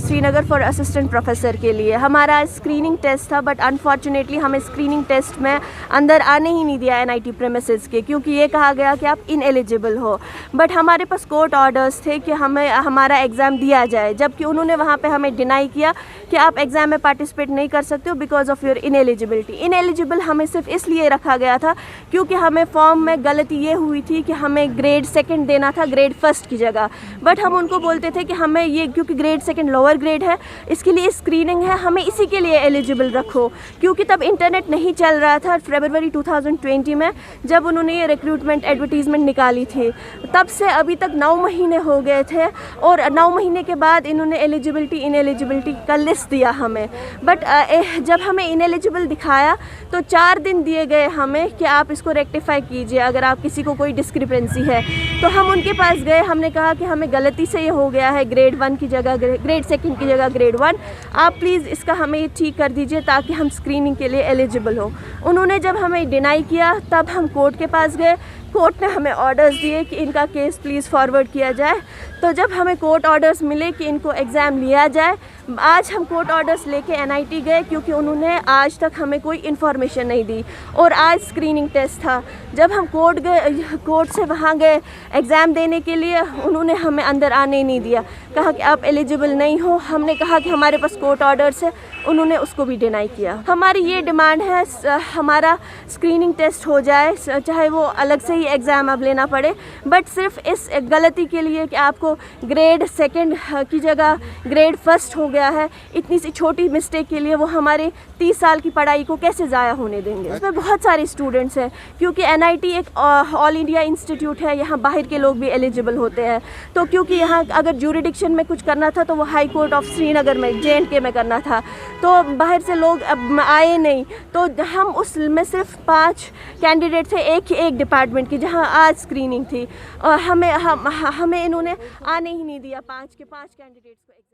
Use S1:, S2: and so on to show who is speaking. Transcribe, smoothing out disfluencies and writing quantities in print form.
S1: Srinagar for assistant professor के लिए हमारा स्क्रीनिंग टेस्ट था, बट अनफॉर्चुनेटली हमें स्क्रीनिंग टेस्ट में अंदर आने ही नहीं दिया एनआईटी प्रेमिसेस के, क्योंकि ये कहा गया कि आप इनएलिजिबल हो। बट हमारे पास कोर्ट ऑर्डर्स थे कि हमें हमारा एग्ज़ाम दिया जाए, जबकि उन्होंने वहाँ पे हमें डिनाई किया कि आप एग्ज़ाम में पार्टिसिपेट नहीं कर सकते हो बिकॉज ऑफ योर इनएलिजिबिलिटी। इनएलिजिबल हमें सिर्फ इसलिए रखा गया था क्योंकि हमें फॉर्म में गलती ये हुई थी कि हमें ग्रेड 2 देना था ग्रेड 1 की जगह। बट हम उनको बोलते थे कि हमें ये क्योंकि ग्रेड 2 लोअर ग्रेड है, इसके लिए स्क्रीनिंग है, हमें इसी के लिए एलिजिबल रखो। क्योंकि तब इंटरनेट नहीं चल रहा था फरवरी 2020 में, जब उन्होंने ये रिक्रूटमेंट एडवर्टीज़मेंट निकाली थी। तब से अभी तक 9 महीने हो गए थे, और 9 महीने के बाद इन्होंने एलिजिबिलिटी इनएलिजिबिलिटी का लिस्ट दिया हमें। बट जब हमें इनएलिजिबल दिखाया तो 4 दिन दिए गए हमें कि आप इसको रेक्टिफाई कीजिए अगर आप किसी को कोई डिस्क्रिपेंसी है। तो हम उनके पास गए, हमने कहा कि हमें गलती से ये हो गया है, ग्रेड 1 की जगह ग्रेड 2 की जगह ग्रेड 1, आप प्लीज़ इसका हमें ठीक कर दीजिए ताकि हम स्क्रीनिंग के लिए एलिजिबल हो। उन्होंने जब हमें डिनाई किया तब हम कोर्ट के पास गए, कोर्ट ने हमें ऑर्डर्स दिए कि इनका केस प्लीज़ फॉरवर्ड किया जाए। तो जब हमें कोर्ट ऑर्डर्स मिले कि इनको एग्ज़ाम लिया जाए, आज हम कोर्ट ऑर्डर्स लेके एनआईटी गए क्योंकि उन्होंने आज तक हमें कोई इन्फॉर्मेशन नहीं दी, और आज स्क्रीनिंग टेस्ट था। जब हम कोर्ट से वहाँ गए एग्ज़ाम देने के लिए, उन्होंने हमें अंदर आने नहीं दिया, कहा कि आप एलिजिबल नहीं हो। हमने कहा कि हमारे पास कोर्ट ऑर्डर्स है, उन्होंने उसको भी डिनाई किया। हमारी ये डिमांड है हमारा स्क्रीनिंग टेस्ट हो जाए, चाहे वो अलग से ही एग्ज़ाम अब लेना पड़े, बट सिर्फ इस गलती के लिए कि आपको ग्रेड 2 की जगह ग्रेड 1 हो गया है, इतनी सी छोटी मिस्टेक के लिए वो हमारे 30 साल की पढ़ाई को कैसे ज़ाया होने देंगे। इसमें बहुत सारे स्टूडेंट्स हैं, क्योंकि एनआईटी एक ऑल इंडिया इंस्टीट्यूट है, यहाँ बाहर के लोग भी एलिजिबल होते हैं। तो क्योंकि यहाँ अगर ज्यूरिडिक्शन में कुछ करना था तो वो हाई कोर्ट ऑफ श्रीनगर में JNK में करना था, तो बाहर से लोग अब आए नहीं। तो हम उसमें सिर्फ 5 कैंडिडेट थे एक डिपार्टमेंट की, जहाँ आज स्क्रीनिंग थी, और हमें इन्होंने आने ही नहीं दिया 5 के 5 कैंडिडेट्स को।